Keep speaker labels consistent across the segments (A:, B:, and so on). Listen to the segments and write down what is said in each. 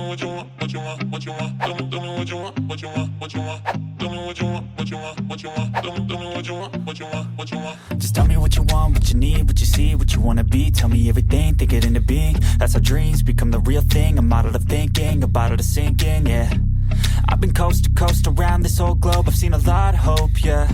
A: what you want, what you want, what you want. Tell me what you want, what you want, what you want. Tell me what you want, what you want, what you want. Tell me what you want, what you want, what you want.
B: Just tell me what you want, what you need, what you see, what you wanna be. Tell me everything, think it into being. That's how dreams become the real thing. A model of thinking, a bottle to sink in, yeah. I've been coast to coast around this whole globe. I've seen a lot of hope, yeah.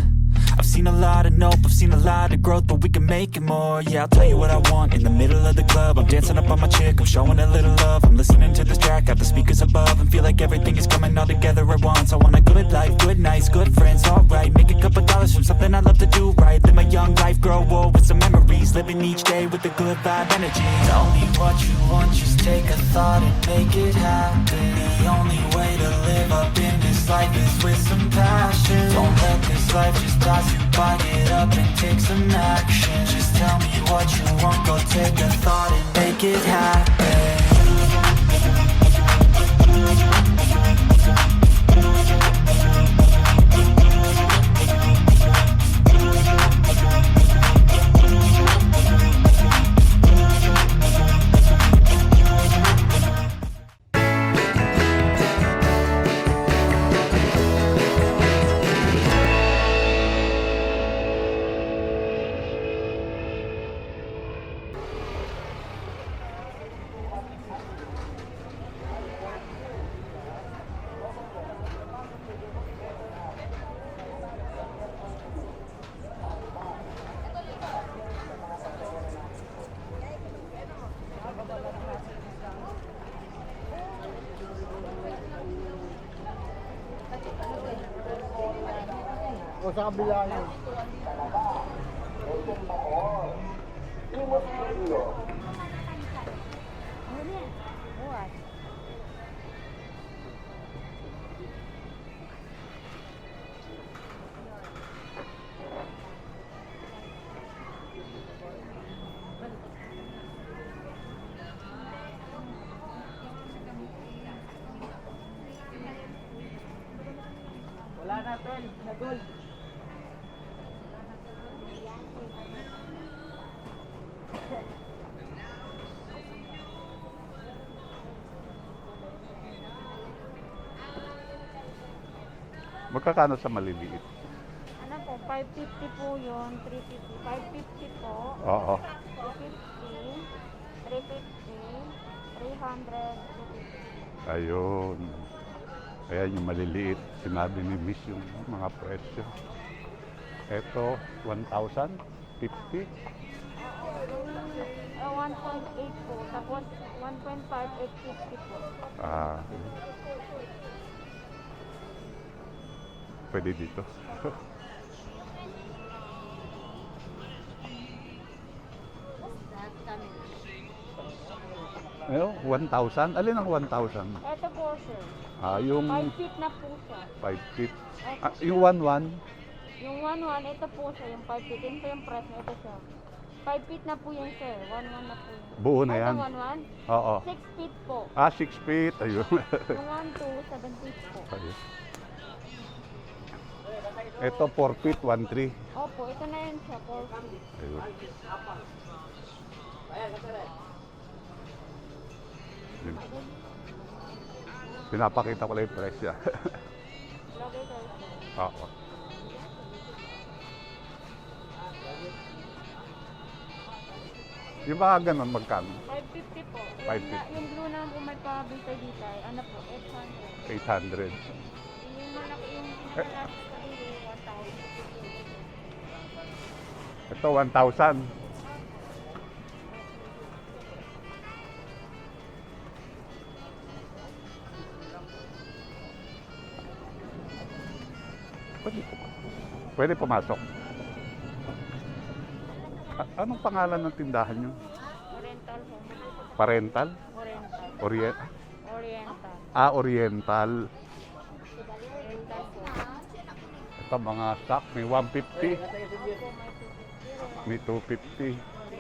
B: I've seen a lot of nope, I've seen a lot of growth, but we can make it more, yeah. I'll tell you what I want in the middle of the club. I'm dancing up on my chick, I'm showing a little love. I'm listening to this track, got the speakers above, and feel like everything is coming all together at once. I want a good life, good nights, good friends, alright. Make a couple dollars from something I love to do right. Live my young life, grow old with some memories. Living each day with a good vibe energy. Tell me what you want, just take a thought and make it happen. The only way to live up in this life is with some passion. Don't let this life just pass you by, get up and take some action. Just tell me what you want, go take a thought and make it happen.
C: O sa kabila yun. Wala na, tol. Nagol.
D: Magkakano sa maliliit?
E: Ano po, 550 po yun, 350. 550 po,
D: Oo.
E: 250, 350, 300, 250.
D: Ayun. Ayan yung maliliit. Sinabi ni Miss yung mga presyo. Ito, 1,000? 50?
E: 1.8 po, tapos 1.5, 850 po.
D: Ah. Pwede dito. Ayun, 1,000? Alin ang 1,000?
E: Ito po sir,
D: Ah, yung
E: 5 feet na po siya.
D: 5 feet. Ah, yung 1,1?
E: Yung 1.1, ito po siya, yung 5 feet. Yun po yung price na ito siya. 5 feet na po yan sir, 1.1 na po yan.
D: Buo na yan?
E: Ito 1.1,
D: Oo.
E: 6 feet po.
D: Ah, 6 feet. Ayun.
E: Yung 1.2, 7 feet po.
D: Ayun. Ito 4 feet, 1.3.
E: Opo, ito na yun siya, 4 feet.
D: Ayun. Yun. Pinapakita ko lang yung presyo.
E: Lagay kayo sir.
D: Oo. Yung mga ganun, magkano?
E: 550 po.
D: 550.
E: Yung blue na po may pabitay dito ay ano po, 800.
D: 800.
E: Yung malaki yung pinakalas sa dulo, 1,000.
D: Ito, 1,000. Pwede pumasok. Anong pangalan ng tindahan nyo?
E: Oriental po.
D: Parental?
E: Oriental.
D: Oriental?
E: Oriental.
D: Ah, Oriental.
E: Oriental po.
D: Ito mga stock, may 150,
E: Opo, may 250.
D: may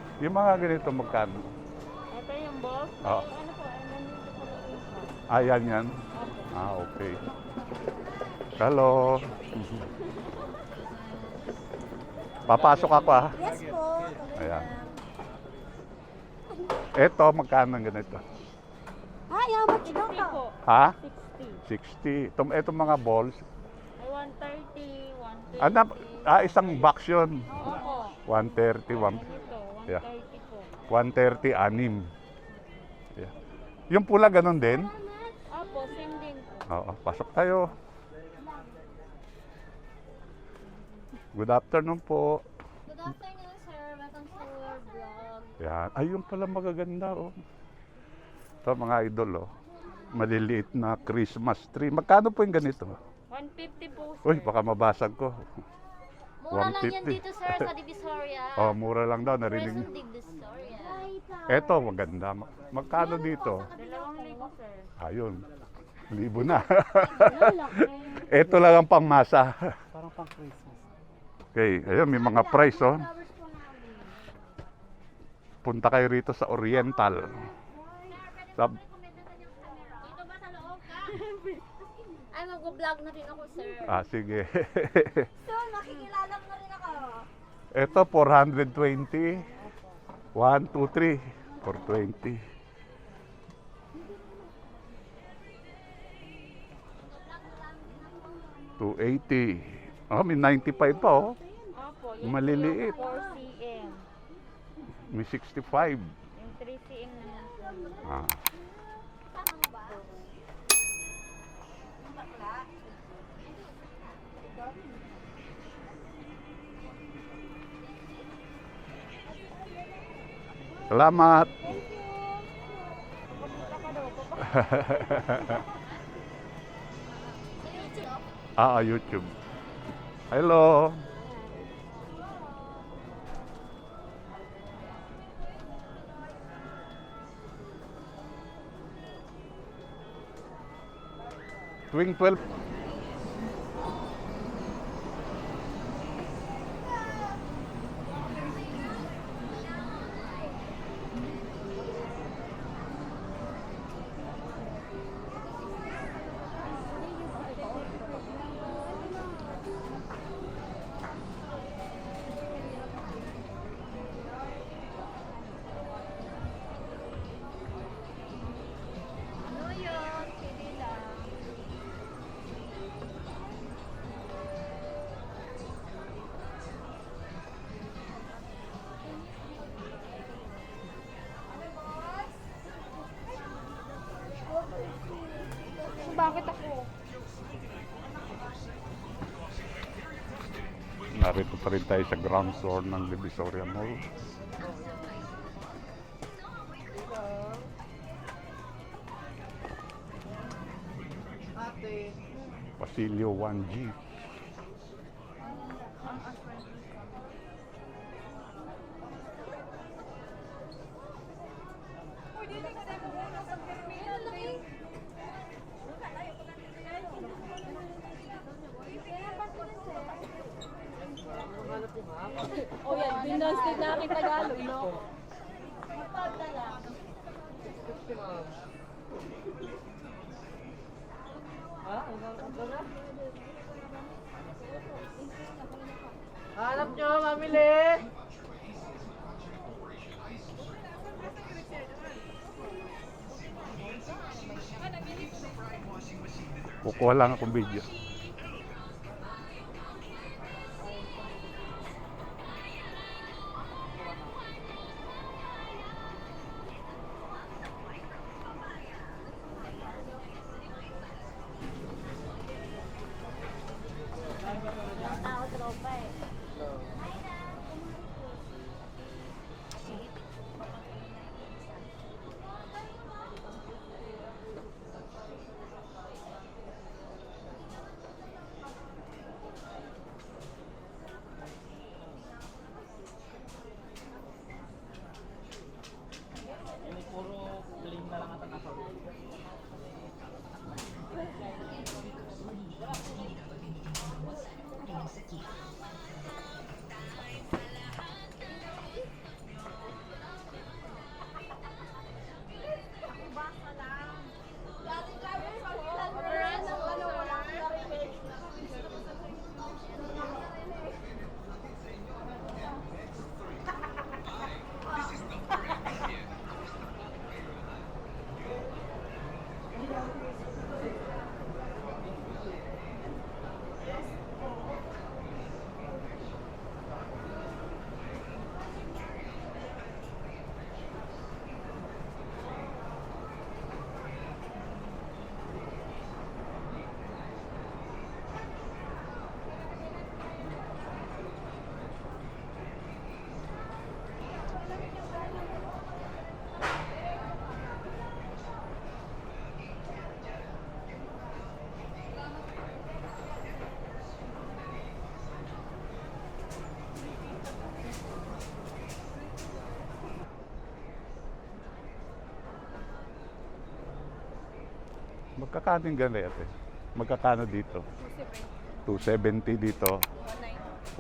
D: 250. Yung mga ganito magkano?
E: Ito yung box.
D: Oo.
E: Ano po, nandito po sa isa.
D: Ayan yan.
E: Opo.
D: Ah, okay. Hello. Papasok ako ah.
F: Yes po.
D: Ayan. Eto, magkano ang ganito?
F: Hi, how much
E: 60
F: daw
E: po.
D: Ha?
E: 60.
D: 60. Itong mga balls.
E: Ay, 130, 120.
D: Isang box yun.
E: Opo.
D: 130,
E: Ganito,
D: Yeah.
E: 130 po.
D: 130, anim. Yeah. Yung pula, ganun din?
E: Opo, same din po.
D: Oo, pasok tayo. Good afternoon po.
F: Good afternoon, sir. Welcome to our vlog.
D: Yan. Ay, yung pala magaganda, oh. Ito, mga idol, oh. Maliliit na Christmas tree. Magkano po yung ganito?
E: 150 po, sir.
D: Uy, baka mabasag ko.
F: Mura lang yan
D: 150.
F: dito, sir, sa Divisoria.
D: Oh, mura lang daw, narinig.
F: Quezon Divisoria.
D: Eto, maganda. Magkano dito?
E: 2,000, sir.
D: Ayun. Libo na.
E: Lalaki.
D: Eto lang ang pangmasa.
C: Parang pang Christmas.
D: Okay, ayun, may mga price, oh. Punta kayo rito sa Oriental. Sa,
F: Dito ba sa loob ka? Ay, mag-vlog na rin ako, sir.
D: sige.
F: So, makikilala mo na rin ako.
D: Ito, 420. 1, 2, 3. 420. $280. Oh, may 95 pa, oh.
E: Opo, yung
D: Maliliit.
E: 4 cm.
D: May 65.
E: Yung 3 cm naman po.
D: Ah. Salamat. YouTube. Hello. Tuwing 12.
F: Ano yun? Pili lang.
E: Bakit ako?
D: Narito pa rin tayo sa ground floor ng Divisoria Mall.
C: Ate.
D: Pasilio 1G.
E: O yan, binasted na aking Tagalog, no?
C: Hanap nyo, mamili!
D: Kukuha lang akong video.
F: Tao, tropa eh.
D: Magkakaning ganito. Magkakano dito? 270 dito.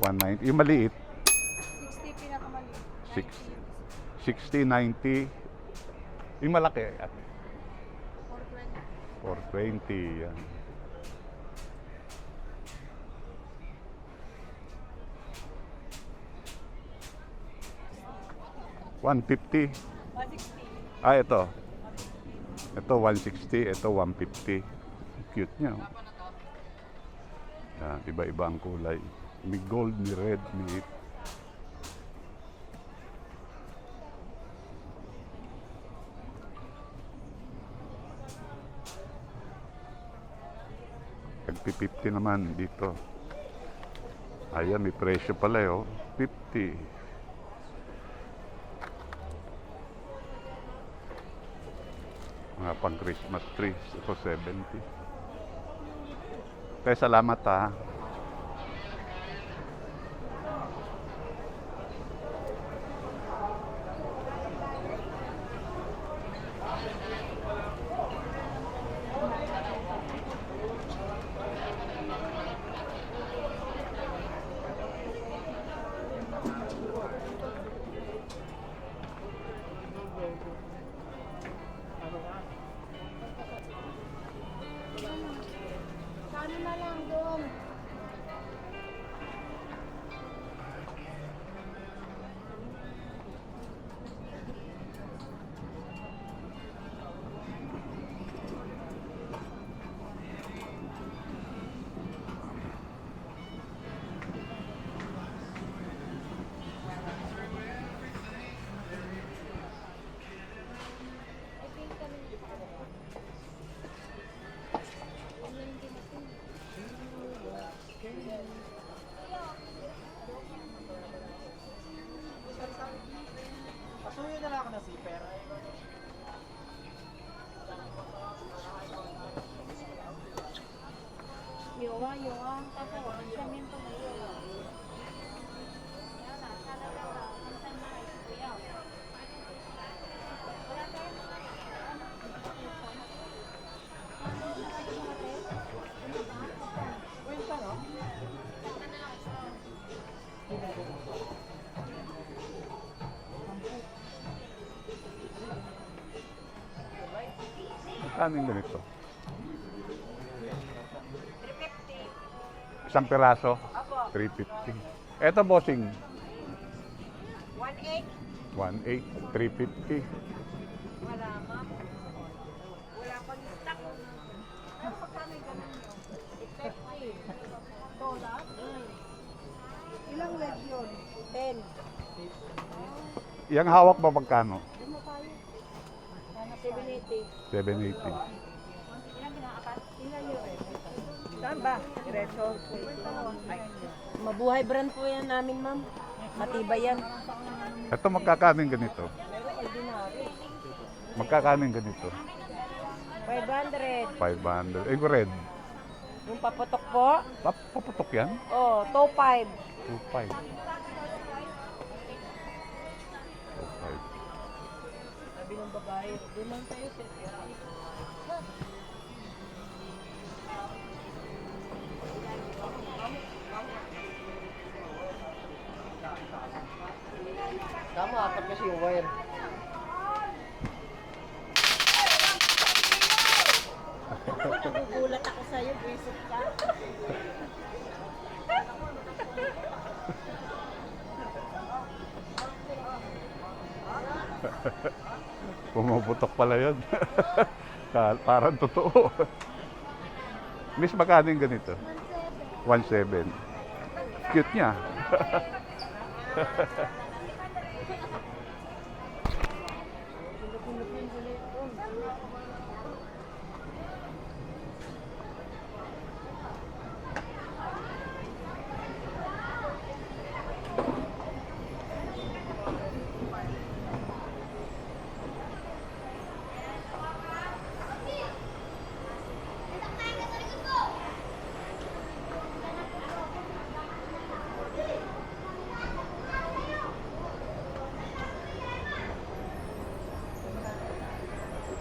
D: 190. Yung maliit?
F: 60 pinakamaliit.
D: 60, 90. Yung malaki, ate?
F: 420.
D: 420. Yan. $150.
F: 160.
D: Ah, ito. Ito 160, ito 150. Cute niya. Oh. Yan, iba-iba ang kulay. May gold, may red, may... Tagpi-50 naman dito. Ayan, may presyo pala eh, oh. 50. Mga pang Christmas trees. Ito 70. Kaya salamat ha.
F: Ano na lang doon?
C: Pasuyo na lang ako ng zipper.
F: Yowa. Tapos, ang samento na yowa.
C: Kwenta, no?
D: Magkano yung ganito? 350. Isang piraso? 350. Eto bossing?
F: 1.8.
D: 1.8, 350.
F: Wala ma. Wala pang stock. Ano pagkano yung ganun nyo? $50. Ilang leg yun? 10.
D: Yung hawak ba magkano?
F: 780.
D: 780.
F: Ilang kinakapat? Ilan yun?
G: Saan ba? Diretso. Ay, mabuhay brand po yan namin, ma'am. Matibay yan.
D: Ito magkakano yung ganito?
G: Ordinary.
D: Magkakano yung ganito?
G: 500.
D: 500. Eh, red.
G: Yung paputok po,
D: Paputok yan?
G: oh, 2.5.
D: 2.5. 2.5.
G: Sabi ng babae, doon lang tayo, sir.
C: Tama, apat kasi yung wire.
G: Nagugulat ako sa'yo, visit ka.
D: Pumuputok pala yun. Parang totoo. Miss, magkano yung ganito? 1.7. Cute niya.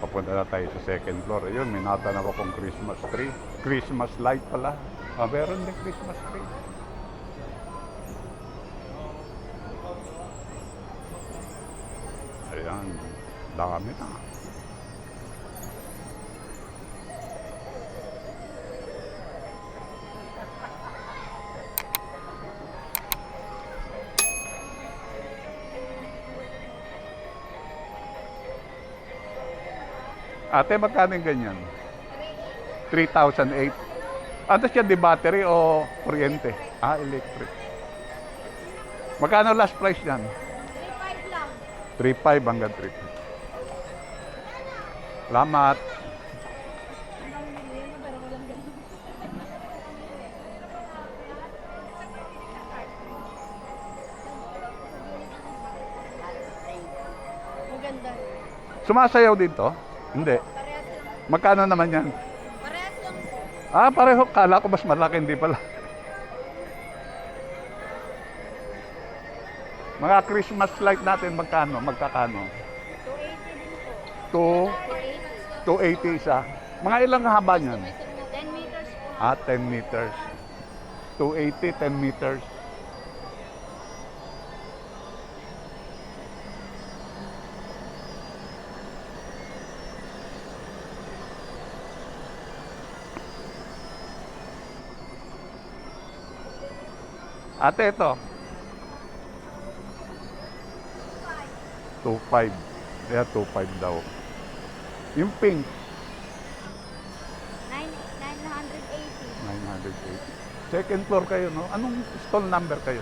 D: Papunta na tayo sa second floor. Ayun, may natanaw akong Christmas tree. Christmas light pala. Meron din Christmas tree. Ayan, dami na. Ate, magkano yung ganyan? 3,008. Ano siya, di battery o kuryente? Electric. Magkano last price niyan?
E: 3.5 lang.
D: 3,500 hanggang 3,500. Salamat.
E: Maganda.
D: Sumasayaw dito? Hindi.
E: Parehas lang.
D: Magkano naman yan?
E: Parehas lang po.
D: Pareho. Kala ko mas malaki, hindi pala. Mga Christmas light natin, magkano? Magkakano?
E: 280 din po.
D: 280 isa. Mga ilang haba niyan?
E: 10 meters po.
D: 10 meters. 280, 10 meters. Ate, ito. 2.5. Kaya 2.5 daw. Yung pink, 980.
E: 980.
D: Second floor kayo, no? Anong stall number kayo?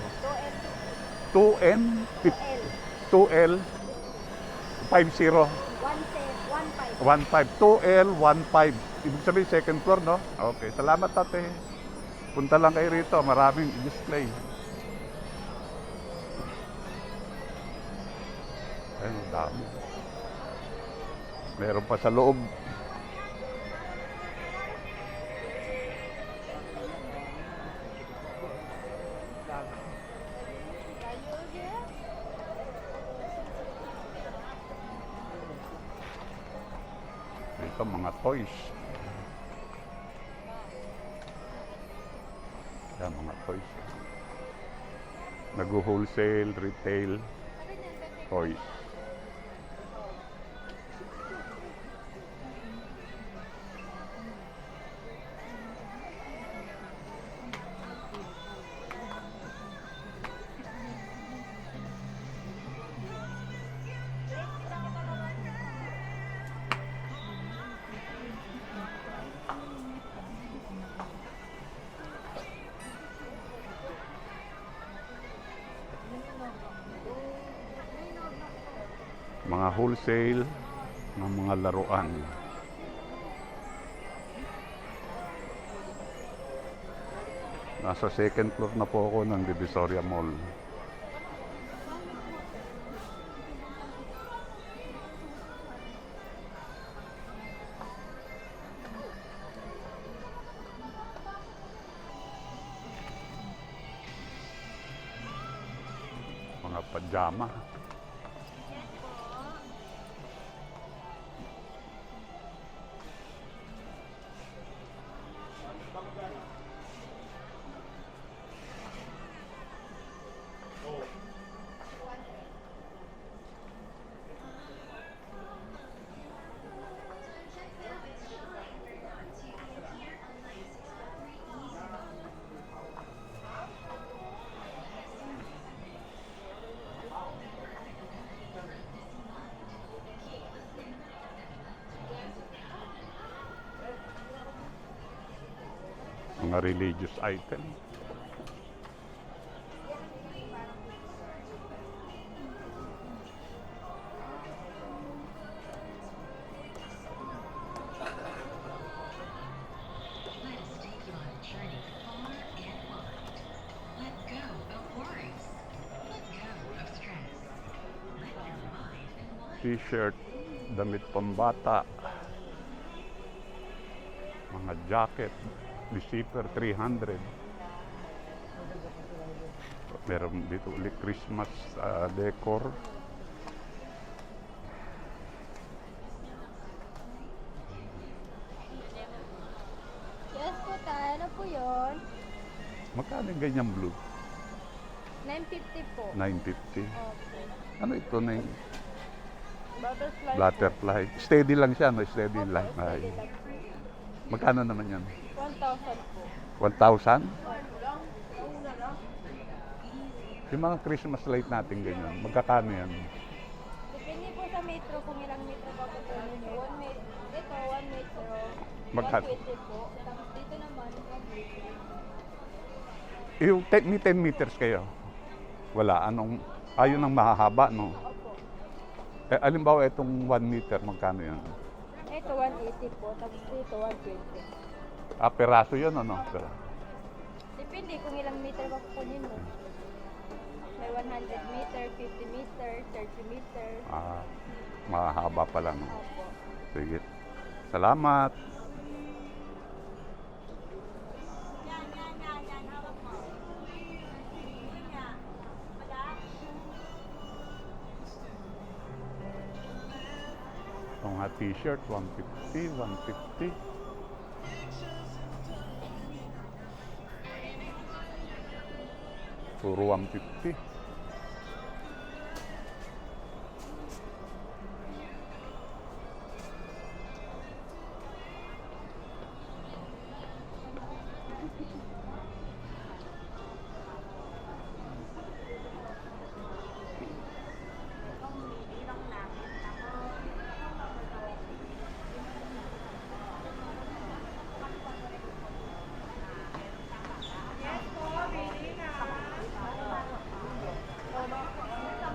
E: 2L.
D: 2L 50
E: 15.
D: 2L 15. Ibig sabihin second floor, no? Okay, salamat ate. Punta lang kayo rito, maraming display. Ayun, dami. Meron pa sa loob. Ito mga toys. Yan, mga toys. Nag-wholesale, retail, toys. Mga wholesale ng mga laruan. Nasa second floor na po ako ng Divisoria Mall. Mga pajama. Mga religious item. T-shirt, damit pambata, mga jacket, receiver 300. Meron dito ulit Christmas decor. Magkano yung ganyang blue?
E: 950 po.
D: 950.
E: Okay.
D: Ano ito na yung
E: Butterfly
D: butterfly? Steady lang siya, no? Steady
E: po.
D: lang.
E: Opo,
D: Ay.
E: steady lang po.
D: Magkano naman yan?
E: 1,000 po.
D: 1,000? Yung mga Christmas light natin ganyan, magkakano yan?
E: Depende po sa metro kung ilang metro pa po po ninyo. 1 metro. Ito, 1 metro.
D: Magkano?
E: 120 po. Tapos dito naman, 1 metro.
D: Yung 10 meters kayo? Wala. Anong, ayun ang mahahaba, no?
E: Opo.
D: Eh, alimbawa, itong 1 meter, magkano yan?
E: Ito, 180 po. Tapos dito, 120.
D: Ah, peraso yun, ano?
E: Depende kung ilang meter pa po ninyo. May 100 meter, 50 meter, 30 meter.
D: Ah, mahahaba pala, no?
E: Opo.
D: Sige. Salamat. Itong nga t-shirt, 150, 150. Puro 150.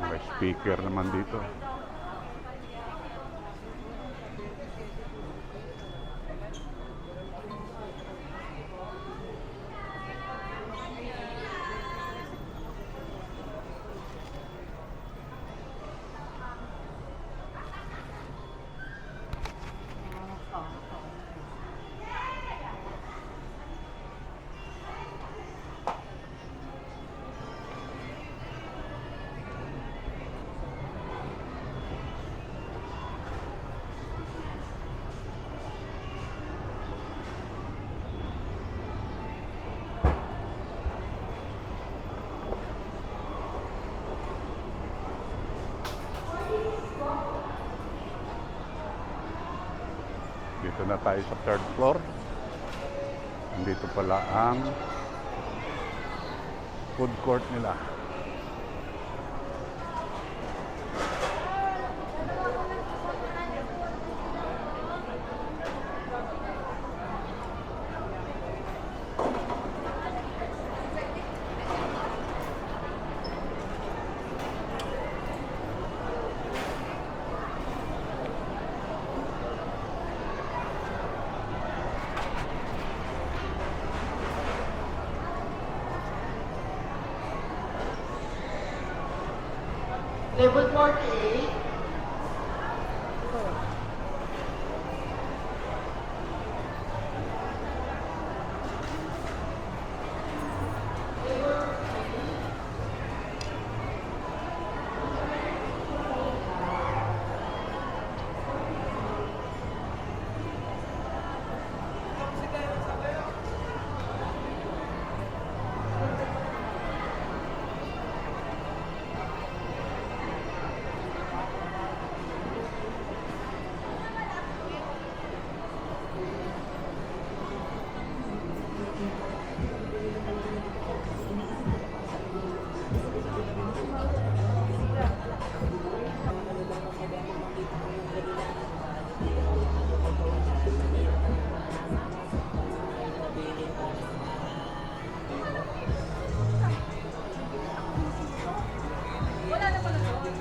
D: May speaker naman dito. Dito na tayo sa third floor. Andito pala ang food court nila.
C: Level 48.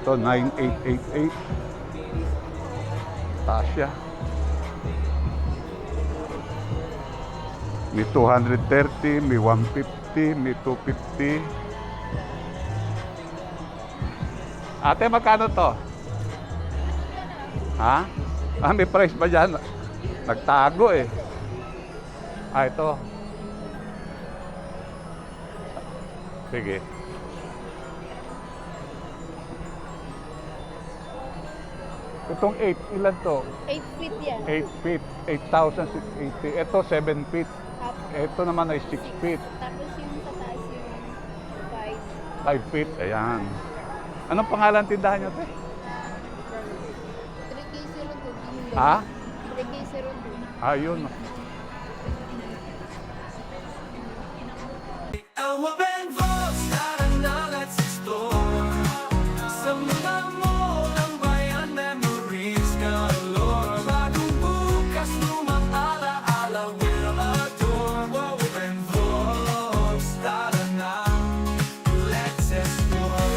D: Ito, 9888. Tasya. May 230, may 150, may 250. Ate, magkano to? Ha? Ah, may price ba dyan? Nagtago eh. Ah, ito. Sige. Itong 8, ilan to?
E: 8 feet yan.
D: 8 feet, 8,680. Ito 7 feet.
E: Apo.
D: Ito naman ay 6 feet.
E: Tapos yung sa
D: 5 feet, ayan. Anong pangalan tindahan nyo, te?
E: 3K02.
D: Ha?
E: 3K02.
D: Ayun.
H: Open Vox, tara na, let's explore. Sa mga mall ng bayan, memories galore. Bagong bukas, lumang alaala, we'll adore. Open Vox, tara na, let's explore.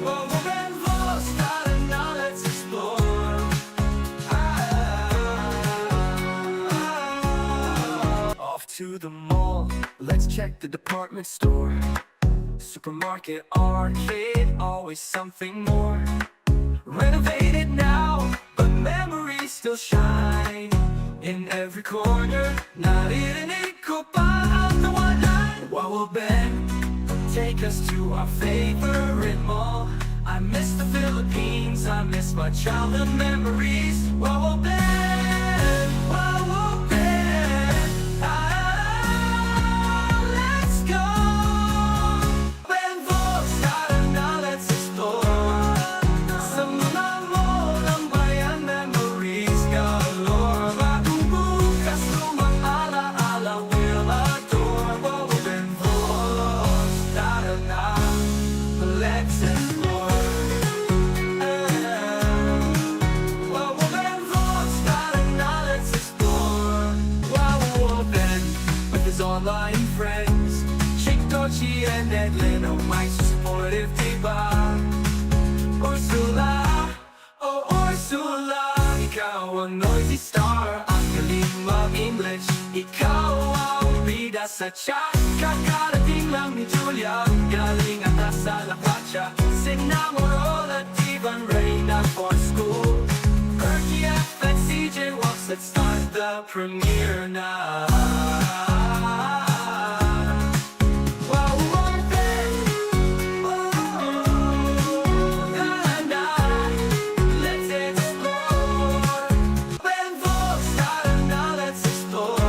H: Open Vox, tara na, let's explore. Off to the mall, let's check the department store. Supermarket, arcade, always something more. Renovated now, but memories still shine. In every corner, naririnig ko pa ang tawanan. Wawabeng, take us to our favorite mall. I miss the Philippines, I miss my childhood memories. Wawabeng, Wawabeng, let's go. Benvos, tara na, let's explore. Sa mga mall ng bayan, memories galore. Bagong bukas, lumang alaala, we'll adore. Benvos, tara na, let's explore. Benvos, tara na, let's explore. Open with his online friends, Chick Dochi and Edlin, oh my so supportive, diba? Ursula, oh Ursula, ikaw ang noisy star, ang galing mag-English. Ikaw ang bida sa chat, kakarating lang ni Julia, galing at sa La Pacha. Sinamorol at Ivan Reyna for school. Erky F and CJ Walks, let's start the premiere now. Let's explore. Benvos, tara na, let's explore.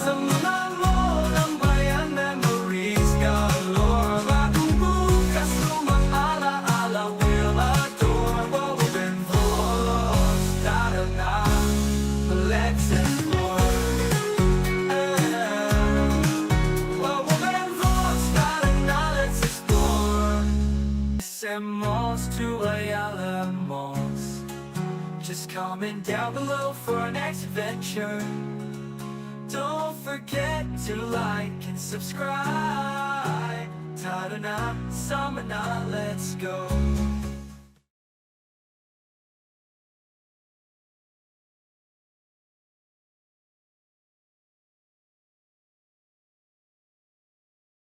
H: Sa mga mall ng bayan, memories galore. Bagong bukas, lumang alaala, we'll adore. Benvos, tara na, let's explore. Benvos, tara na, let's explore. SM Malls to Ayala Malls. Just comment down below for our next adventure. Don't forget to like and subscribe. Tara na, sama na, let's go.